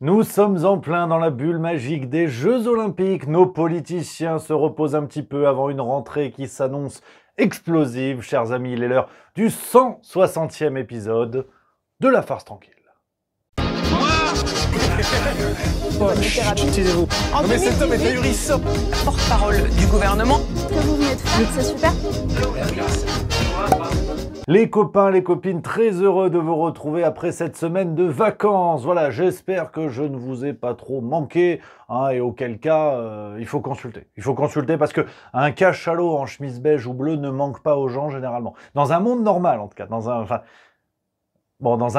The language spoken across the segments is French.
Nous sommes en plein dans la bulle magique des Jeux Olympiques. Nos politiciens se reposent un petit peu avant une rentrée qui s'annonce explosive. Chers amis, il est l'heure du 160e épisode de La Farce Tranquille. Taisez-vous. En Mais cet homme est 2018, ahurissant. porte-parole du gouvernement. Ce que vous venez de faire, c'est super. Les copains, les copines, très heureux de vous retrouver après cette semaine de vacances. Voilà, j'espère que je ne vous ai pas trop manqué, et auquel cas, il faut consulter. Il faut consulter parce que un cachalot en chemise beige ou bleue ne manque pas aux gens généralement. Dans un monde normal, en tout cas, dans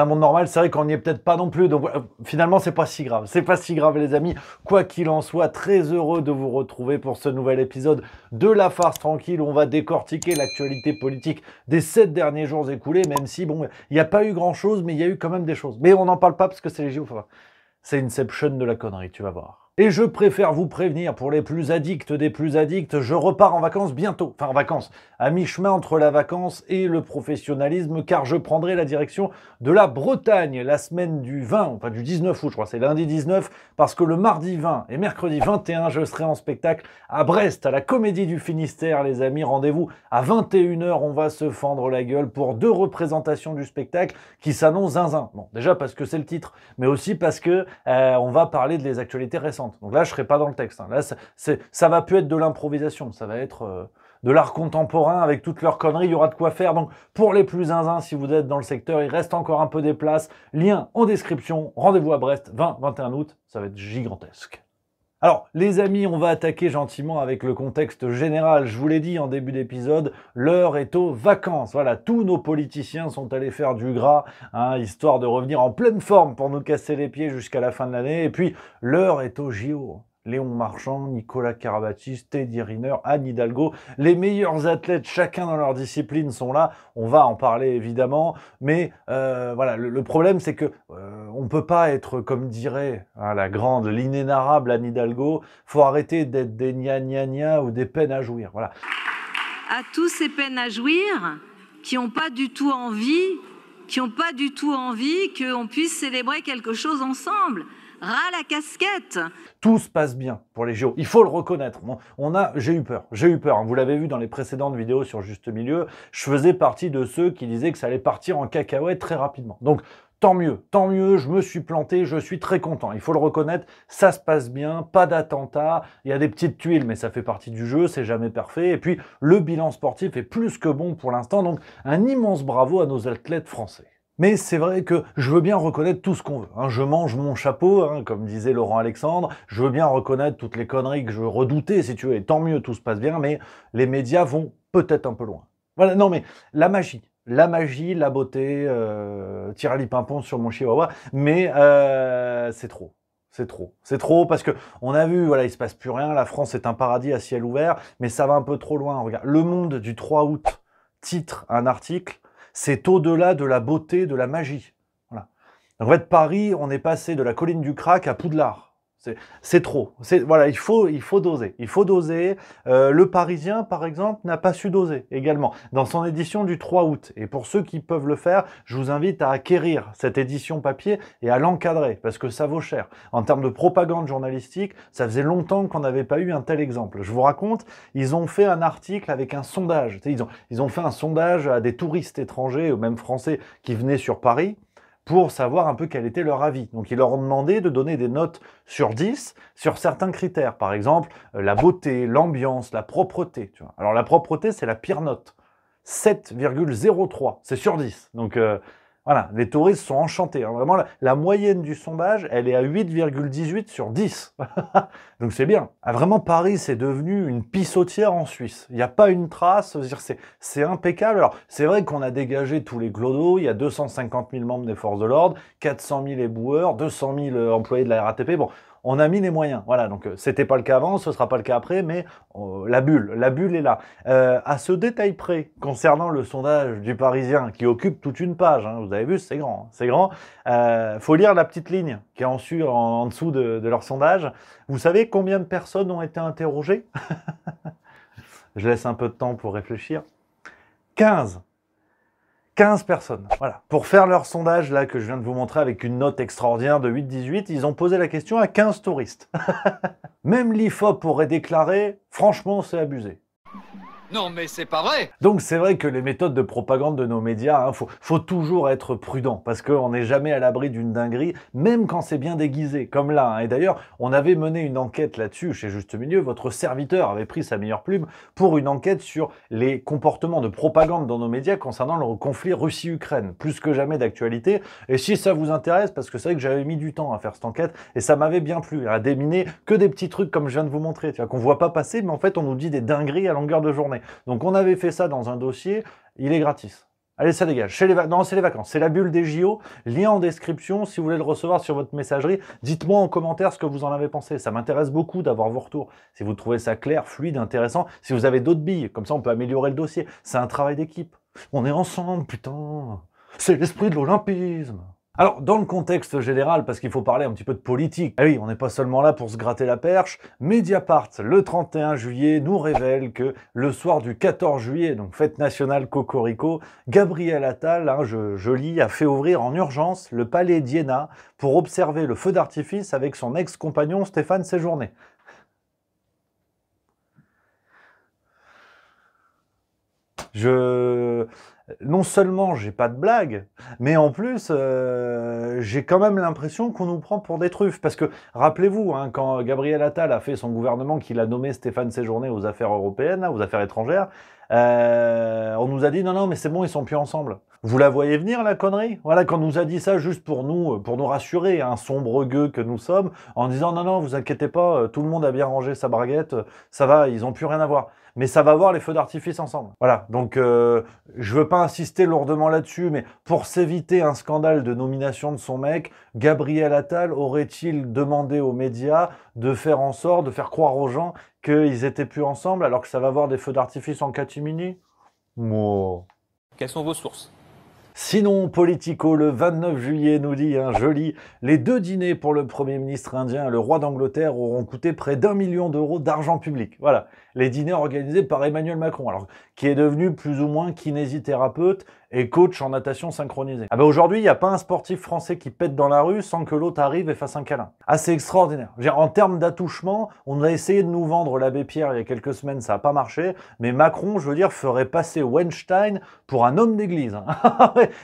un monde normal, c'est vrai qu'on n'y est peut-être pas non plus. Donc finalement, c'est pas si grave. C'est pas si grave, les amis. Quoi qu'il en soit, très heureux de vous retrouver pour ce nouvel épisode de La Farce Tranquille où on va décortiquer l'actualité politique des 7 derniers jours écoulés, même si, bon, il n'y a pas eu grand-chose, mais il y a eu quand même des choses. Mais on n'en parle pas parce que c'est les JO. Enfin, c'est Inception de la connerie, tu vas voir. Et je préfère vous prévenir, pour les plus addicts des plus addicts, je repars en vacances bientôt. Enfin, en vacances, à mi-chemin entre la vacance et le professionnalisme, car je prendrai la direction de la Bretagne la semaine du 20, enfin du 19 août, je crois, c'est lundi 19, parce que le mardi 20 et mercredi 21, je serai en spectacle à Brest, à la Comédie du Finistère, les amis. Rendez-vous à 21h, on va se fendre la gueule pour 2 représentations du spectacle qui s'annoncent zinzin. Bon, déjà parce que c'est le titre, mais aussi parce que on va parler de les actualités récentes. Donc là, je serai pas dans le texte. Là, ça va plus être de l'improvisation, ça va être de l'art contemporain avec toutes leurs conneries. Il y aura de quoi faire. Donc pour les plus zinzins, si vous êtes dans le secteur, il reste encore un peu des places. Lien en description. Rendez-vous à Brest, 20-21 août. Ça va être gigantesque. Alors, les amis, on va attaquer gentiment avec le contexte général. Je vous l'ai dit en début d'épisode, l'heure est aux vacances. Voilà, tous nos politiciens sont allés faire du gras, histoire de revenir en pleine forme pour nous casser les pieds jusqu'à la fin de l'année. Et puis, l'heure est aux JO. Léon Marchand, Nicolas Karabatic, Teddy Riner, Anne Hidalgo, les meilleurs athlètes, chacun dans leur discipline, sont là. On va en parler évidemment, mais voilà, le problème c'est que on peut pas être, comme dirait la grande, l'inénarrable Anne Hidalgo. Faut arrêter d'être des gna ou des peines à jouir. Voilà. À tous ces peines à jouir qui n'ont pas du tout envie, qu'on puisse célébrer quelque chose ensemble. Ras la casquette. Tout se passe bien pour les JO. Il faut le reconnaître. J'ai eu peur. Vous l'avez vu dans les précédentes vidéos sur Juste Milieu. Je faisais partie de ceux qui disaient que ça allait partir en cacahuète très rapidement. Donc, tant mieux. Je me suis planté. Je suis très content. Il faut le reconnaître. Ça se passe bien. Pas d'attentat. Il y a des petites tuiles, mais ça fait partie du jeu. C'est jamais parfait. Et puis, le bilan sportif est plus que bon pour l'instant. Donc, un immense bravo à nos athlètes français. Mais c'est vrai que je veux bien reconnaître tout ce qu'on veut. Je mange mon chapeau, comme disait Laurent Alexandre. Je veux bien reconnaître toutes les conneries que je redoutais, si tu veux. Et tant mieux, tout se passe bien, mais les médias vont peut-être un peu loin. Voilà, non mais la magie, la beauté, tire pimpon sur mon chihuahua, mais c'est trop. C'est trop parce que on a vu, voilà, il se passe plus rien. La France est un paradis à ciel ouvert, mais ça va un peu trop loin. Regarde, Le Monde du 3 août titre un article. C'est au-delà de la beauté, de la magie. Voilà. En fait, Paris, on est passé de la colline du Crac à Poudlard. C'est trop. Voilà, il faut doser. Le Parisien, par exemple, n'a pas su doser également dans son édition du 3 août. Et pour ceux qui peuvent le faire, je vous invite à acquérir cette édition papier et à l'encadrer parce que ça vaut cher. En termes de propagande journalistique, ça faisait longtemps qu'on n'avait pas eu un tel exemple. Je vous raconte, ils ont fait un article avec un sondage. Ils ont fait un sondage à des touristes étrangers ou même français qui venaient sur Paris, pour savoir un peu quel était leur avis. Donc ils leur ont demandé de donner des notes sur 10 sur certains critères. Par exemple, la beauté, l'ambiance, la propreté. Tu vois. Alors la propreté, c'est la pire note. 7,03, c'est sur 10. Donc voilà, les touristes sont enchantés. Vraiment, la moyenne du sondage, elle est à 8,18 sur 10. Donc c'est bien. Vraiment, Paris, c'est devenu une pissotière en Suisse. Il n'y a pas une trace, c'est impeccable. Alors, c'est vrai qu'on a dégagé tous les clodos. Il y a 250 000 membres des forces de l'ordre, 400 000 éboueurs, 200 000 employés de la RATP. Bon, on a mis les moyens. Voilà, donc c'était pas le cas avant, ce sera pas le cas après, mais la bulle est là. À ce détail près, concernant le sondage du Parisien, qui occupe toute une page, vous avez vu, c'est grand, faut lire la petite ligne qui est en dessous de leur sondage. Vous savez combien de personnes ont été interrogées? Je laisse un peu de temps pour réfléchir. 15. 15 personnes, voilà. Pour faire leur sondage, là, que je viens de vous montrer avec une note extraordinaire de 8-18, ils ont posé la question à 15 touristes. Même l'IFOP aurait déclaré « Franchement, c'est abusé ». Non, mais c'est pas vrai! Donc c'est vrai que les méthodes de propagande de nos médias, hein, faut toujours être prudent, parce qu'on n'est jamais à l'abri d'une dinguerie, même quand c'est bien déguisé, comme là. Hein. Et d'ailleurs, on avait mené une enquête là-dessus chez Juste Milieu, votre serviteur avait pris sa meilleure plume pour une enquête sur les comportements de propagande dans nos médias concernant le conflit Russie-Ukraine, plus que jamais d'actualité. Et si ça vous intéresse, parce que c'est vrai que j'avais mis du temps à faire cette enquête, et ça m'avait bien plu, à déminer que des petits trucs comme je viens de vous montrer, tu vois, qu'on voit pas passer, mais en fait on nous dit des dingueries à longueur de journée. Donc on avait fait ça dans un dossier, il est gratis. Allez, ça dégage. Non, c'est les vacances, c'est la bulle des JO. Lien en description, si vous voulez le recevoir sur votre messagerie. Dites-moi en commentaire ce que vous en avez pensé. Ça m'intéresse beaucoup d'avoir vos retours. Si vous trouvez ça clair, fluide, intéressant, si vous avez d'autres billes, comme ça on peut améliorer le dossier. C'est un travail d'équipe. On est ensemble, putain. C'est l'esprit de l'olympisme. Alors, dans le contexte général, parce qu'il faut parler un petit peu de politique, ah oui, on n'est pas seulement là pour se gratter la perche, Mediapart, le 31 juillet, nous révèle que le soir du 14 juillet, donc fête nationale Cocorico, Gabriel Attal, hein, je lis, a fait ouvrir en urgence le palais d'Iéna pour observer le feu d'artifice avec son ex-compagnon Stéphane Séjourné. Non seulement j'ai pas de blague, mais en plus j'ai quand même l'impression qu'on nous prend pour des truffes. Parce que rappelez-vous, hein, quand Gabriel Attal a fait son gouvernement, qu'il a nommé Stéphane Séjourné aux affaires européennes, aux affaires étrangères, on nous a dit non, mais c'est bon, ils sont plus ensemble. Vous la voyez venir, la connerie? Voilà, quand on nous a dit ça juste pour nous rassurer, un sombre gueux que nous sommes, en disant non, vous inquiétez pas, tout le monde a bien rangé sa braguette, ça va, ils ont plus rien à voir. Mais ça va voir les feux d'artifice ensemble. Voilà, donc je veux pas insister lourdement là-dessus, mais pour s'éviter un scandale de nomination de son mec, Gabriel Attal aurait-il demandé aux médias de faire en sorte, de faire croire aux gens qu'ils étaient plus ensemble alors que ça va voir des feux d'artifice en catimini? Moi. Quelles sont vos sources? Sinon, Politico, le 29 juillet, nous dit, hein, joli, les 2 dîners pour le Premier ministre indien et le roi d'Angleterre auront coûté près d'1 million d'euros d'argent public. Voilà, les dîners organisés par Emmanuel Macron, alors qui est devenu plus ou moins kinésithérapeute et coach en natation synchronisée. Ah ben aujourd'hui, il n'y a pas un sportif français qui pète dans la rue sans que l'autre arrive et fasse un câlin. Ah, c'est extraordinaire. En termes d'attouchement, on a essayé de nous vendre l'abbé Pierre il y a quelques semaines, ça n'a pas marché, mais Macron, je veux dire, ferait passer Weinstein pour un homme d'église. Hein.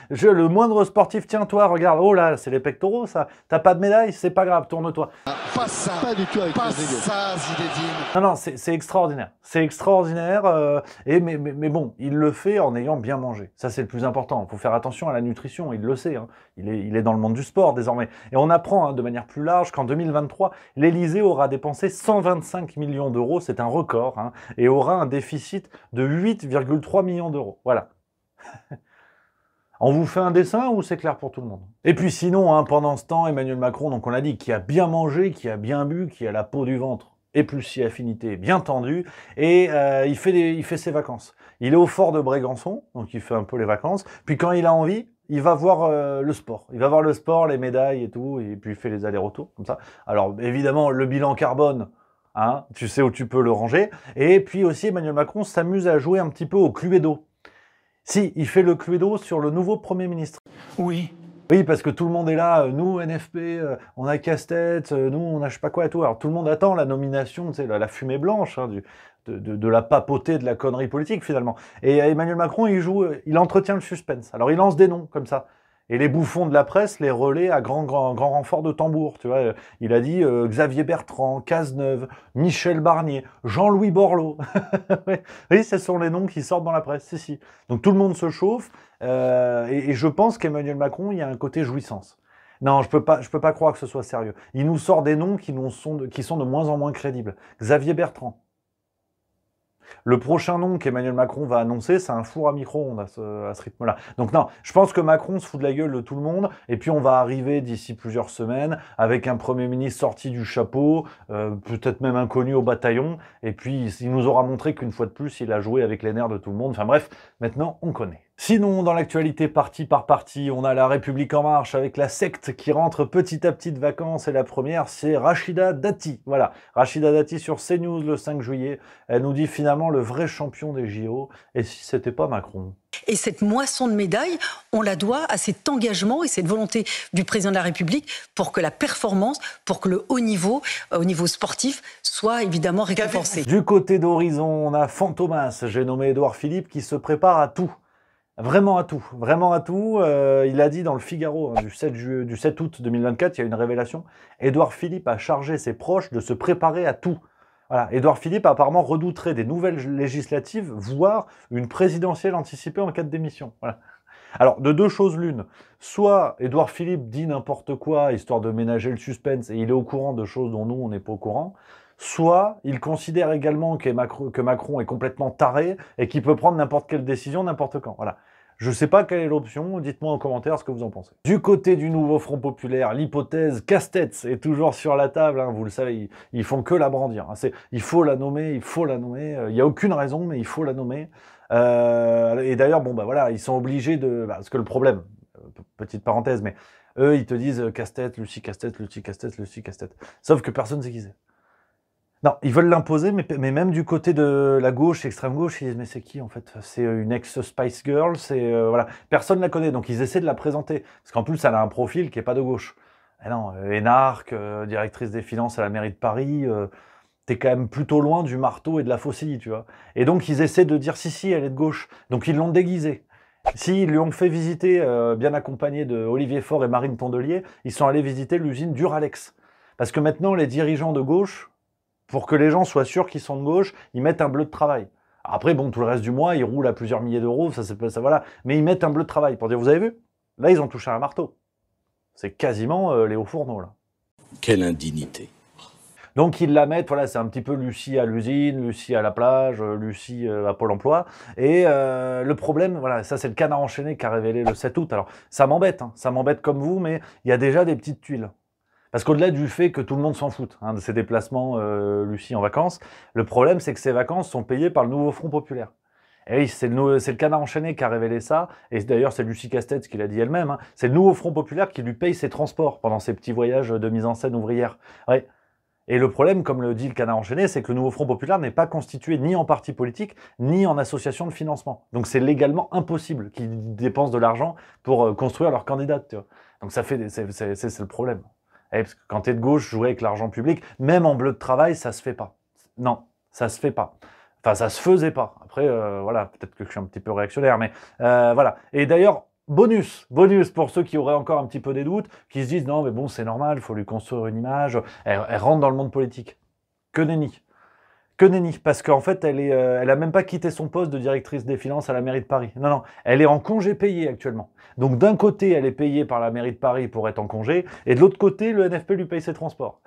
Le moindre sportif, tiens-toi, regarde, oh là, c'est les pectoraux, ça. T'as pas de médaille, c'est pas grave, tourne-toi. Pas ça, pas du tout avec pas ça, Zinedine. Non, c'est extraordinaire. C'est extraordinaire, mais bon, il le fait en ayant bien mangé. Ça, c'est le plus important. Il faut faire attention à la nutrition, il le sait. Hein. Il est dans le monde du sport désormais. Et on apprend hein, de manière plus large qu'en 2023, l'Élysée aura dépensé 125 millions d'euros, c'est un record, hein, et aura un déficit de 8,3 millions d'euros. Voilà. On vous fait un dessin ou c'est clair pour tout le monde? Et puis sinon, hein, pendant ce temps, Emmanuel Macron, donc on l'a dit, qui a bien mangé, qui a bien bu, qui a la peau du ventre et plus si affinité bien tendue, et il fait ses vacances. Il est au fort de Brégançon, donc il fait un peu les vacances, puis quand il a envie, il va voir le sport. Il va voir le sport, les médailles et tout, et puis il fait les allers-retours, comme ça. Alors évidemment, le bilan carbone, hein, tu sais où tu peux le ranger, et puis aussi Emmanuel Macron s'amuse à jouer un petit peu au Cluedo. Si, il fait le Cluedo sur le nouveau Premier ministre. Oui. Oui, parce que tout le monde est là, nous, NFP, on a casse-tête, nous, on a je sais pas quoi et tout. Alors tout le monde attend la nomination, tu sais, la fumée blanche, hein, de la papauté, de la connerie politique finalement. Et Emmanuel Macron, il entretient le suspense. Alors il lance des noms comme ça. Et les bouffons de la presse les relaient à grand renfort de tambour, tu vois. Il a dit Xavier Bertrand, Cazeneuve, Michel Barnier, Jean-Louis Borloo. Oui, ce sont les noms qui sortent dans la presse, si. Donc tout le monde se chauffe, et je pense qu'Emmanuel Macron, il y a un côté jouissance. Non, je peux pas croire que ce soit sérieux. Il nous sort des noms qui sont de moins en moins crédibles. Xavier Bertrand. Le prochain nom qu'Emmanuel Macron va annoncer, c'est un four à micro-ondes à ce rythme-là. Donc non, je pense que Macron se fout de la gueule de tout le monde, et puis on va arriver d'ici plusieurs semaines avec un Premier ministre sorti du chapeau, peut-être même inconnu au bataillon, et puis il nous aura montré qu'une fois de plus, il a joué avec les nerfs de tout le monde. Enfin bref, maintenant on connaît. Sinon, dans l'actualité parti par parti, on a La République En Marche avec la secte qui rentre petit à petit de vacances. Et la première, c'est Rachida Dati. Voilà, Rachida Dati sur CNews le 5 juillet. Elle nous dit finalement le vrai champion des JO. Et si c'était pas Macron? Et cette moisson de médailles, on la doit à cet engagement et cette volonté du président de la République pour que la performance, pour que le haut niveau, au niveau sportif, soit évidemment récompensé. Du côté d'Horizon, on a Fantomas, j'ai nommé Édouard Philippe, qui se prépare à tout. Vraiment à tout, vraiment à tout. Il a dit dans le Figaro du 7 août 2024, il y a une révélation. Édouard Philippe a chargé ses proches de se préparer à tout. Voilà. Édouard Philippe apparemment redouterait des nouvelles législatives, voire une présidentielle anticipée en cas de démission. Voilà. Alors, de deux choses l'une. Soit Édouard Philippe dit n'importe quoi, histoire de ménager le suspense, et il est au courant de choses dont nous, on n'est pas au courant. Soit il considère également que Macron est complètement taré et qu'il peut prendre n'importe quelle décision, n'importe quand. Voilà. Je ne sais pas quelle est l'option, dites-moi en commentaire ce que vous en pensez. Du côté du nouveau Front Populaire, l'hypothèse Castex est toujours sur la table, hein, vous le savez, ils font que la brandir. Hein. Il faut la nommer, il faut la nommer. Il n'y a aucune raison, mais il faut la nommer. Et d'ailleurs, bon, bah voilà, ils sont obligés de... parce que le problème, petite parenthèse, mais eux, ils te disent Castex, Lucie Castex, Lucie Castex, Lucie Castex. Sauf que personne ne sait qui c'est. Non, ils veulent l'imposer, mais même du côté de la gauche, extrême gauche, ils disent mais c'est qui en fait? C'est une ex-Spice Girl, c'est voilà, personne ne la connaît, donc ils essaient de la présenter, parce qu'en plus elle a un profil qui est pas de gauche. Et non, énarque, directrice des finances à la mairie de Paris, t'es quand même plutôt loin du marteau et de la faucille, tu vois. Et donc ils essaient de dire si, elle est de gauche, donc ils l'ont déguisée. S'ils lui ont fait visiter, bien accompagné de Olivier Faure et Marine Tondelier, ils sont allés visiter l'usine Duralex, parce que maintenant les dirigeants de gauche, pour que les gens soient sûrs qu'ils sont de gauche, ils mettent un bleu de travail. Après, bon, tout le reste du mois, ils roulent à plusieurs milliers d'euros, ça voilà. Mais ils mettent un bleu de travail pour dire, vous avez vu? Là, ils ont touché un marteau. C'est quasiment les hauts fourneaux, là. Quelle indignité. Donc, ils la mettent, voilà, c'est un petit peu Lucie à l'usine, Lucie à la plage, Lucie à Pôle emploi. Et le problème, voilà, ça, c'est le canard enchaîné qui a révélé le 7 août. Alors, ça m'embête, hein, ça m'embête comme vous, mais il y a déjà des petites tuiles. Parce qu'au-delà du fait que tout le monde s'en fout hein, de ces déplacements, Lucie, en vacances, le problème, c'est que ces vacances sont payées par le nouveau Front Populaire. Et oui, c'est le canard enchaîné qui a révélé ça, et d'ailleurs, c'est Lucie Castex qui l'a dit elle-même, hein, c'est le nouveau Front Populaire qui lui paye ses transports pendant ses petits voyages de mise en scène ouvrière. Ouais. Et le problème, comme le dit le canard enchaîné, c'est que le nouveau Front Populaire n'est pas constitué ni en parti politique, ni en association de financement. Donc c'est légalement impossible qu'ils dépensent de l'argent pour construire leur candidate. Tu vois. Donc ça fait, c'est le problème. Parce que quand tu es de gauche, jouer avec l'argent public, même en bleu de travail, ça se fait pas. Non, ça se fait pas. Enfin, ça se faisait pas. Après, voilà, peut-être que je suis un petit peu réactionnaire, mais voilà. Et d'ailleurs, bonus pour ceux qui auraient encore un petit peu des doutes, qui se disent non, mais bon, c'est normal, il faut lui construire une image. Elle rentre dans le monde politique. Que nenni. Que nenni, parce qu'en fait, elle a même pas quitté son poste de directrice des finances à la mairie de Paris. Non, non, elle est en congé payé actuellement. Donc d'un côté, elle est payée par la mairie de Paris pour être en congé, et de l'autre côté, le NFP lui paye ses transports.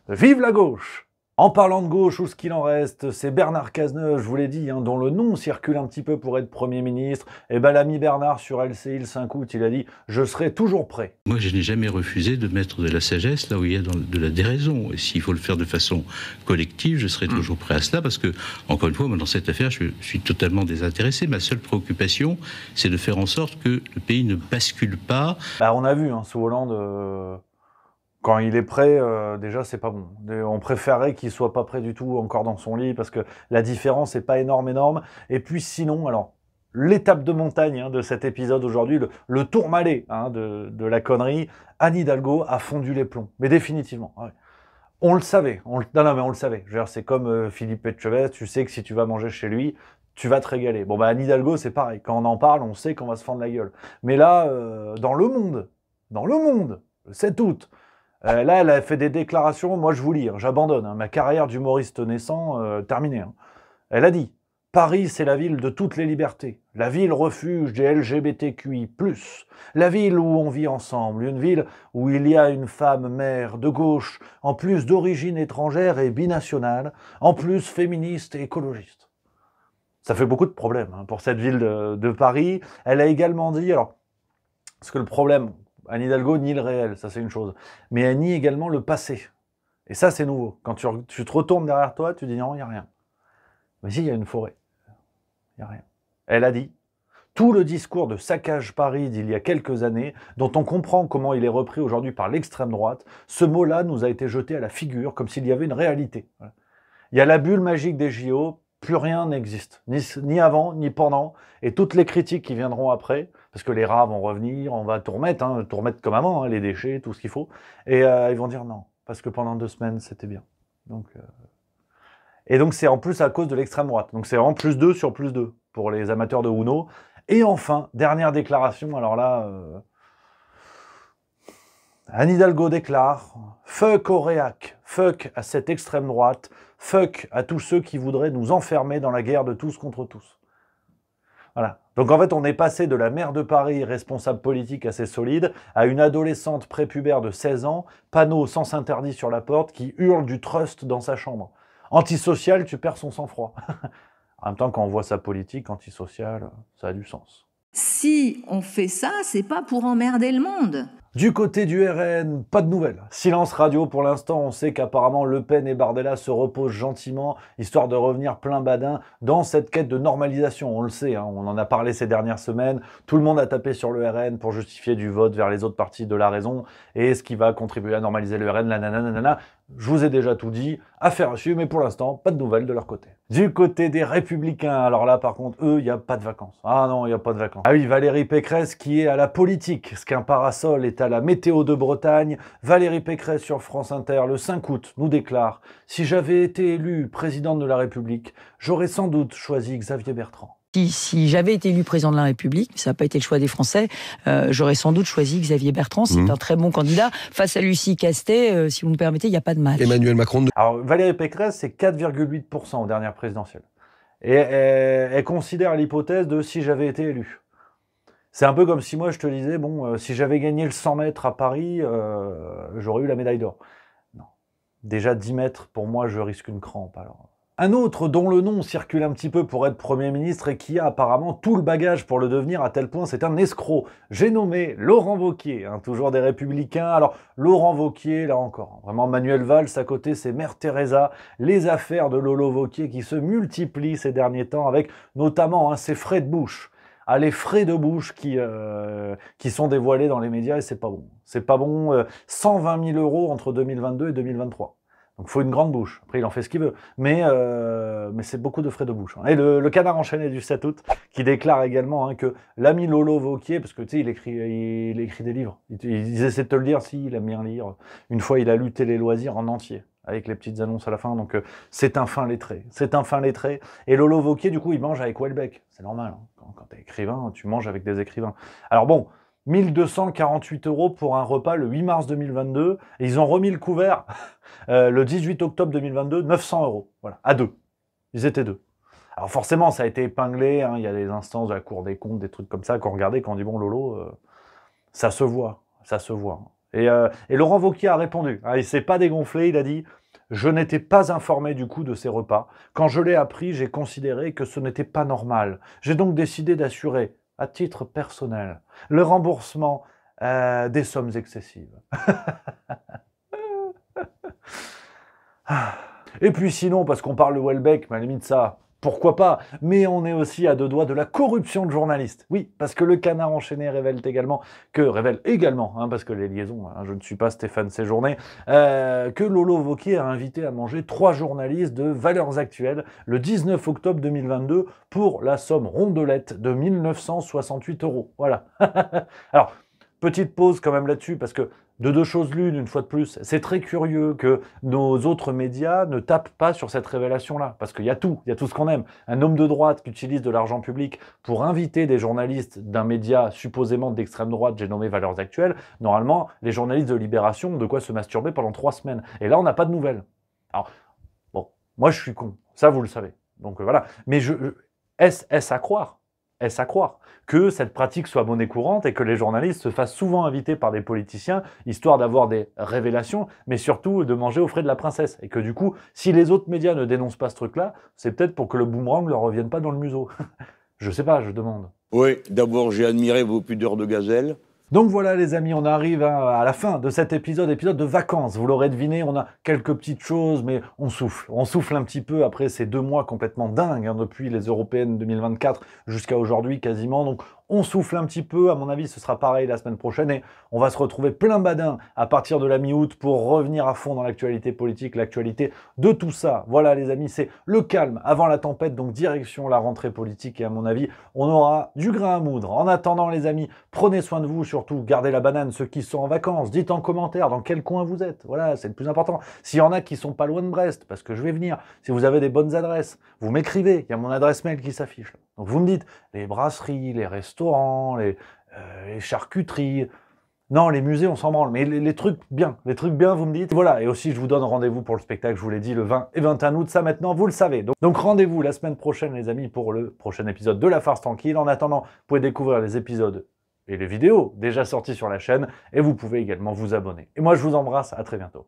Vive la gauche! En parlant de gauche, ou ce qu'il en reste, c'est Bernard Cazeneuve, je vous l'ai dit, hein, dont le nom circule un petit peu pour être Premier ministre. Et ben l'ami Bernard sur LCI le 5 août, il a dit « Je serai toujours prêt ». Moi, je n'ai jamais refusé de mettre de la sagesse là où il y a de la déraison. Et s'il faut le faire de façon collective, je serai toujours prêt à cela, parce que, encore une fois, moi, dans cette affaire, je suis totalement désintéressé. Ma seule préoccupation, c'est de faire en sorte que le pays ne bascule pas. Bah, on a vu, hein, sous Hollande... Quand il est prêt, déjà, c'est pas bon. On préférerait qu'il soit pas prêt du tout encore dans son lit parce que la différence n'est pas énorme. Et puis sinon, alors, l'étape de montagne hein, de cet épisode aujourd'hui, le tourmalet hein, de la connerie, Anne Hidalgo a fondu les plombs. Mais définitivement. Ouais. On le savait. Non, mais on le savait. C'est comme Philippe Etchebest, tu sais que si tu vas manger chez lui, tu vas te régaler. Bon, bah, Anne Hidalgo, c'est pareil. Quand on en parle, on sait qu'on va se fendre la gueule. Mais là, dans le monde, le 7 août, là, elle a fait des déclarations, moi je vous lis, hein, j'abandonne, hein, ma carrière d'humoriste naissant, terminée. Hein. Elle a dit « Paris, c'est la ville de toutes les libertés, la ville refuge des LGBTQI+, la ville où on vit ensemble, une ville où il y a une femme mère de gauche, en plus d'origine étrangère et binationale, en plus féministe et écologiste. » Ça fait beaucoup de problèmes hein, pour cette ville de Paris. Elle a également dit, alors, parce que le problème... Anne Hidalgo nie le réel, ça c'est une chose. Mais elle nie également le passé. Et ça c'est nouveau. Quand tu te retournes derrière toi, tu dis non, il n'y a rien. Mais si, il y a une forêt. Il n'y a rien. Elle a dit, Tout le discours de saccage Paris d'il y a quelques années, dont on comprend comment il est repris aujourd'hui par l'extrême droite, ce mot-là nous a été jeté à la figure comme s'il y avait une réalité. Voilà. Il y a la bulle magique des JO, plus rien n'existe, ni avant, ni pendant, et toutes les critiques qui viendront après, parce que les rats vont revenir, on va tout remettre comme avant, les déchets, tout ce qu'il faut, et ils vont dire non, parce que pendant 2 semaines, c'était bien. Et donc c'est en plus à cause de l'extrême droite, donc c'est vraiment +2 sur +2 pour les amateurs de Uno. Et enfin, dernière déclaration, alors là, Anne Hidalgo déclare « Fuck au réac, fuck à cette extrême droite, fuck à tous ceux qui voudraient nous enfermer dans la guerre de tous contre tous. » Voilà. Donc en fait, on est passé de la maire de Paris, responsable politique assez solide, à une adolescente prépubère de 16 ans, panneau sens interdit sur la porte, qui hurle du trust dans sa chambre. Antisocial, tu perds son sang-froid. En même temps, quand on voit sa politique antisociale, ça a du sens. Si on fait ça, c'est pas pour emmerder le monde. Du côté du RN, pas de nouvelles. Silence radio pour l'instant, on sait qu'apparemment Le Pen et Bardella se reposent gentiment, histoire de revenir plein badin dans cette quête de normalisation. On le sait, on en a parlé ces dernières semaines, tout le monde a tapé sur le RN pour justifier du vote vers les autres partis de la raison, et ce qui va contribuer à normaliser le RN, la nanana. Je vous ai déjà tout dit, affaire à suivre, mais pour l'instant, pas de nouvelles de leur côté. Du côté des Républicains, alors là par contre, eux, il n'y a pas de vacances. Ah non, il n'y a pas de vacances. Ah oui, Valérie Pécresse qui est à la politique, ce qu'un parasol est à la météo de Bretagne. Valérie Pécresse sur France Inter, le 5 août, nous déclare « Si j'avais été élu président de la République, j'aurais sans doute choisi Xavier Bertrand. » Si j'avais été élu président de la République, mais ça n'a pas été le choix des Français, j'aurais sans doute choisi Xavier Bertrand. C'est un très bon candidat. Face à Lucie Castet, si vous me permettez, il n'y a pas de match. Emmanuel Macron. Alors Valérie Pécresse, c'est 4,8% aux dernières présidentielles. Et elle considère l'hypothèse de « si j'avais été élu ». C'est un peu comme si moi je te disais, bon, si j'avais gagné le 100 mètres à Paris, j'aurais eu la médaille d'or. Non. Déjà 10 mètres, pour moi, je risque une crampe alors. Un autre dont le nom circule un petit peu pour être Premier ministre et qui a apparemment tout le bagage pour le devenir à tel point c'est un escroc. J'ai nommé Laurent Wauquiez, toujours des Républicains. Alors Laurent Wauquiez, là encore, vraiment Manuel Valls à côté, c'est Mère Teresa. Les affaires de Lolo Wauquiez qui se multiplient ces derniers temps avec notamment ses frais de bouche. Les frais de bouche qui sont dévoilés dans les médias et c'est pas bon. C'est pas bon. 120 000 € entre 2022 et 2023. Donc il faut une grande bouche. Après, il en fait ce qu'il veut. Mais c'est beaucoup de frais de bouche. Et le Canard enchaîné du 7 août, qui déclare également que l'ami Lolo Wauquiez, parce que tu sais, il écrit des livres. Ils essaient de te le dire, si, il aime bien lire. Une fois, il a lu Télé Loisirs en entier, avec les petites annonces à la fin. Donc c'est un fin lettré. C'est un fin lettré. Et Lolo Wauquiez, du coup, il mange avec Houellebecq. C'est normal. Quand t'es écrivain, tu manges avec des écrivains. Alors bon, 1248 € pour un repas le 8 mars 2022. Et ils ont remis le couvert le 18 octobre 2022, 900 €. Voilà, à 2. Ils étaient 2. Alors forcément, ça a été épinglé. Il y a des instances de la Cour des comptes, des trucs comme ça qu'on regardait, qu'on dit bon Lolo, ça se voit, ça se voit. Et Laurent Wauquiez a répondu. Il s'est pas dégonflé, il a dit « Je n'étais pas informé du coût de ces repas. Quand je l'ai appris, j'ai considéré que ce n'était pas normal. J'ai donc décidé d'assurer, à titre personnel, le remboursement des sommes excessives. » Et puis sinon, parce qu'on parle de Houellebecq, mais à la limite ça, pourquoi pas, mais on est aussi à 2 doigts de la corruption de journalistes. Oui, parce que le Canard enchaîné révèle également, parce que les liaisons, je ne suis pas Stéphane Séjourné, que Lolo Wauquiez a invité à manger 3 journalistes de Valeurs Actuelles le 19 octobre 2022 pour la somme rondelette de 1968 €. Voilà. Alors, petite pause quand même là-dessus, parce que de 2 choses l'une, une fois de plus, c'est très curieux que nos autres médias ne tapent pas sur cette révélation-là, parce qu'il y a tout ce qu'on aime. Un homme de droite qui utilise de l'argent public pour inviter des journalistes d'un média supposément d'extrême droite, j'ai nommé Valeurs Actuelles, normalement, les journalistes de Libération ont de quoi se masturber pendant 3 semaines. Et là, on n'a pas de nouvelles. Alors, bon, moi je suis con, ça vous le savez. Donc voilà. Mais est-ce à croire que cette pratique soit monnaie courante et que les journalistes se fassent souvent inviter par des politiciens, histoire d'avoir des révélations, mais surtout de manger aux frais de la princesse. Et que du coup, si les autres médias ne dénoncent pas ce truc-là, c'est peut-être pour que le boomerang ne leur revienne pas dans le museau. Je sais pas, je demande. Oui, d'abord j'ai admiré vos pudeurs de gazelle, Donc voilà les amis, on arrive à la fin de cet épisode de vacances. Vous l'aurez deviné, on a quelques petites choses, mais on souffle un petit peu après ces 2 mois complètement dingues, hein, depuis les européennes 2024 jusqu'à aujourd'hui quasiment. Donc on souffle un petit peu, à mon avis ce sera pareil la semaine prochaine et on va se retrouver plein badin à partir de la mi-août pour revenir à fond dans l'actualité politique, l'actualité de tout ça. Voilà les amis, c'est le calme avant la tempête, donc direction la rentrée politique et à mon avis on aura du grain à moudre. En attendant les amis, prenez soin de vous, surtout gardez la banane ceux qui sont en vacances, dites en commentaire dans quel coin vous êtes, voilà c'est le plus important. S'il y en a qui sont pas loin de Brest, parce que je vais venir, si vous avez des bonnes adresses, vous m'écrivez, il y a mon adresse mail qui s'affiche. Donc vous me dites les brasseries, les restaurants, les charcuteries. Non, les musées, on s'en branle, mais les trucs bien, vous me dites. Voilà, et aussi je vous donne rendez-vous pour le spectacle, je vous l'ai dit, le 20 et 21 août, ça maintenant, vous le savez. Donc rendez-vous la semaine prochaine, les amis, pour le prochain épisode de La Farce Tranquille. En attendant, vous pouvez découvrir les épisodes et les vidéos déjà sorties sur la chaîne, et vous pouvez également vous abonner. Et moi, je vous embrasse, à très bientôt.